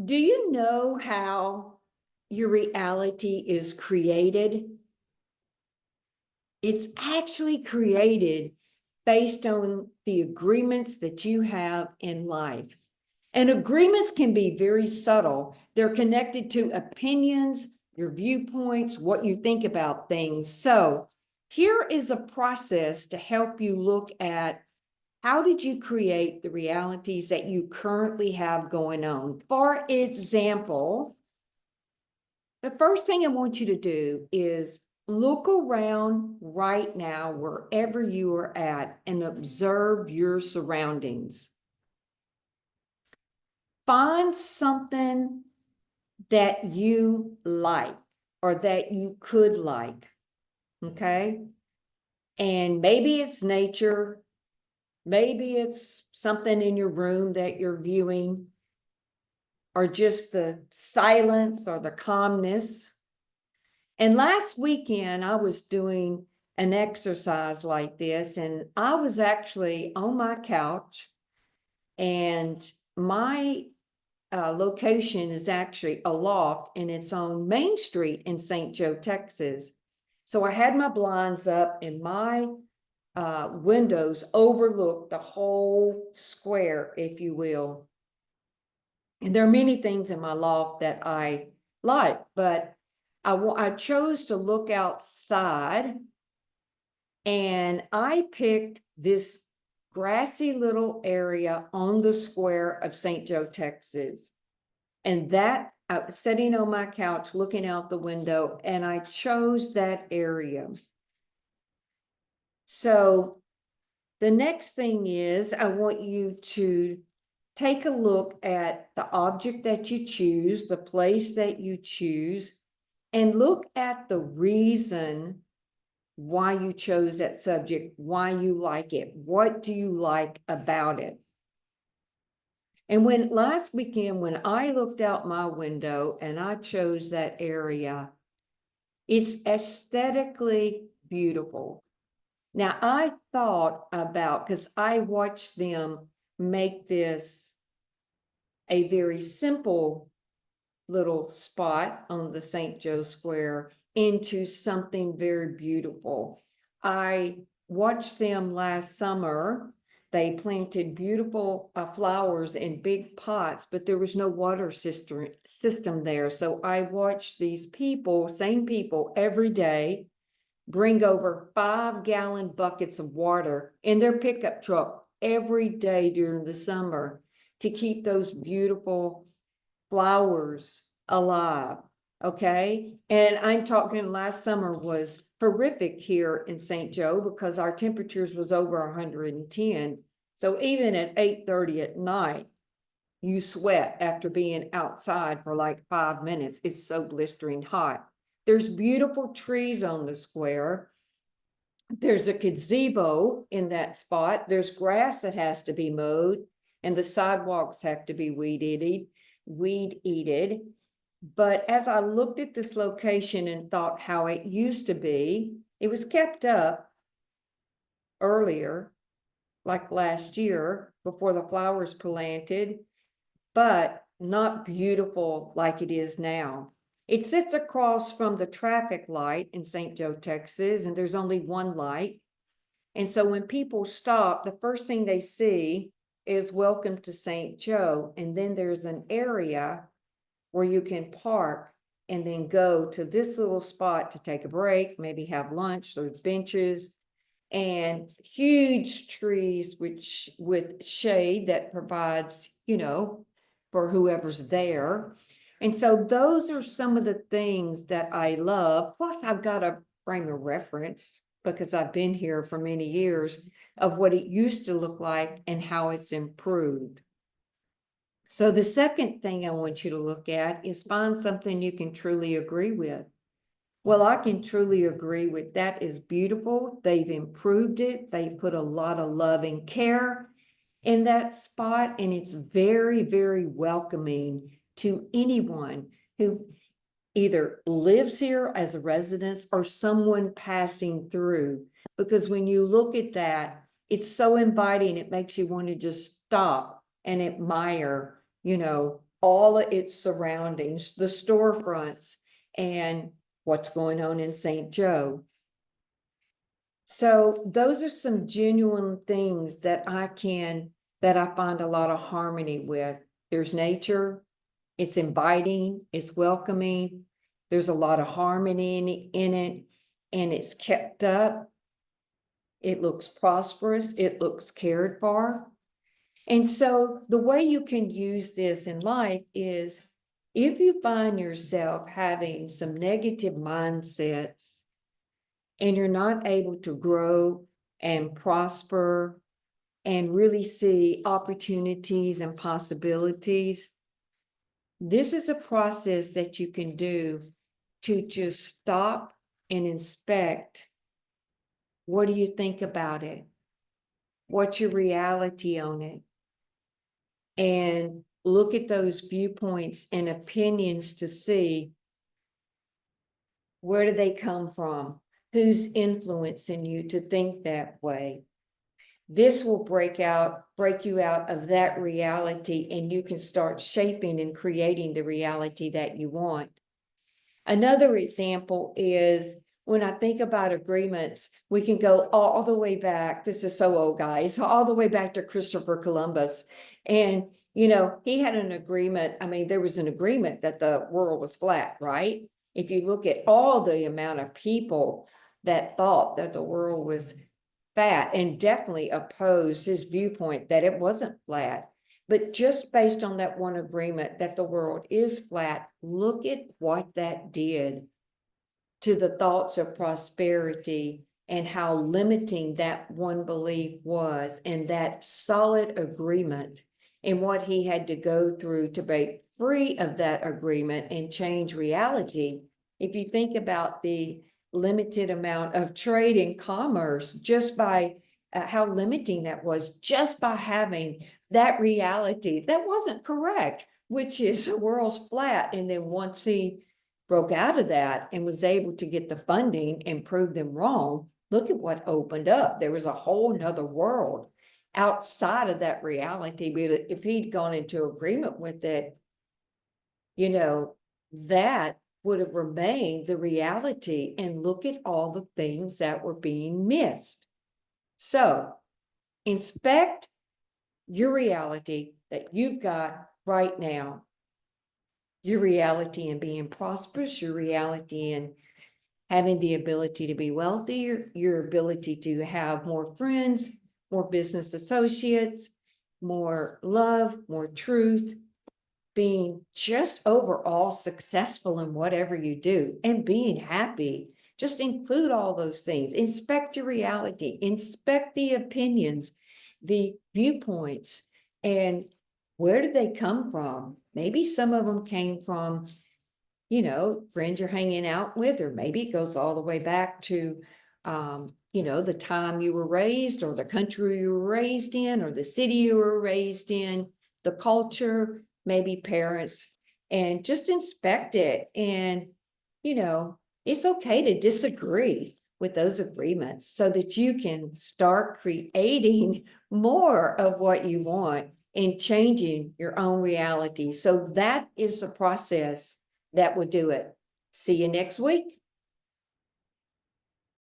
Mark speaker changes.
Speaker 1: Do you know how your reality is created? It's actually created based on the agreements that you have in life. And agreements can be very subtle. They're connected to opinions, your viewpoints, what you think about things. So here is a process to help you look at how did you create the realities that you currently have going on? For example, the first thing I want you to do is look around right now, wherever you are at, and observe your surroundings. Find something that you like or that you could like, okay? And maybe it's nature, maybe it's something in your room that you're viewing, or just the silence or the calmness. And last weekend, I was doing an exercise like this, and I was actually on my couch, and my location is actually a loft, and it's on Main Street in St. Joe, Texas. So I had my blinds up, and my windows overlook the whole square, if you will. And there are many things in my loft that I like, but I chose to look outside, and I picked this grassy little area on the square of St. Joe, Texas. And that I was sitting on my couch looking out the window, and I chose that area. So the next thing is I want you to take a look at the object that you choose, the place that you choose, and look at the reason why you chose that subject, why you like it. What do you like about it? And when last weekend, when I looked out my window and I chose that area, it's aesthetically beautiful. Now, I thought about, because I watched them make this a very simple little spot on the St. Joe Square into something very beautiful. I watched them last summer. They planted beautiful flowers in big pots, but there was no water system there. So I watched these people, same people, every day bring over 5-gallon buckets of water in their pickup truck every day during the summer to keep those beautiful flowers alive. Okay. And I'm talking last summer was horrific here in St. Joe because our temperatures was over 110. So even at 8:30 at night, you sweat after being outside for like 5 minutes. It's so blistering hot. There's beautiful trees on the square. There's a gazebo in that spot. There's grass that has to be mowed, and the sidewalks have to be weed eated. But as I looked at this location and thought how it used to be, it was kept up earlier, like last year, before the flowers planted, but not beautiful like it is now. It sits across from the traffic light in St. Joe, Texas, and there's only one light. And so when people stop, the first thing they see is "Welcome to St. Joe." And then there's an area where you can park and then go to this little spot to take a break, maybe have lunch. There's benches and huge trees with shade that provides, for whoever's there. And so those are some of the things that I love. Plus, I've got a frame of reference because I've been here for many years of what it used to look like and how it's improved. So the second thing I want you to look at is find something you can truly agree with. Well, I can truly agree with that is beautiful. They've improved it. They put a lot of love and care in that spot, and it's very, very welcoming to anyone who either lives here as a resident or someone passing through. Because when you look at that, it's so inviting. It makes you want to just stop and admire, all of its surroundings, the storefronts, and what's going on in St. Joe. So those are some genuine things that I find a lot of harmony with. There's nature, it's inviting, it's welcoming, there's a lot of harmony in it, and it's kept up. It looks prosperous, it looks cared for. And so the way you can use this in life is if you find yourself having some negative mindsets and you're not able to grow and prosper and really see opportunities and possibilities, this is a process that you can do to just stop and inspect. What do you think about it? What's your reality on it? And look at those viewpoints and opinions to see where do they come from? Who's influencing you to think that way? This will break you out of that reality, and you can start shaping and creating the reality that you want. Another example is when I think about agreements, we can go all the way back. This is so old, guys, all the way back to Christopher Columbus. And, he had an agreement. I mean, there was an agreement that the world was flat, right? If you look at all the amount of people that thought that the world was fat and definitely opposed his viewpoint that it wasn't flat. But just based on that one agreement that the world is flat, look at what that did to the thoughts of prosperity and how limiting that one belief was, and that solid agreement and what he had to go through to break free of that agreement and change reality. If you think about the limited amount of trade and commerce, just by how limiting that was, just by having that reality that wasn't correct, which is the world's flat. And then once he broke out of that and was able to get the funding and prove them wrong, look at what opened up. There was a whole nother world outside of that reality. But if he'd gone into agreement with it, that would have remained the reality. And look at all the things that were being missed. So inspect your reality that you've got right now, your reality in being prosperous, your reality in having the ability to be wealthy, your ability to have more friends, more business associates, more love, more truth, being just overall successful in whatever you do and being happy. Just include all those things. Inspect your reality, inspect the opinions, the viewpoints, and where did they come from? Maybe some of them came from, friends you're hanging out with, or maybe it goes all the way back to, the time you were raised, or the country you were raised in, or the city you were raised in, the culture, maybe parents, and just inspect it. And, it's okay to disagree with those agreements so that you can start creating more of what you want and changing your own reality. So that is the process that will do it. See you next week.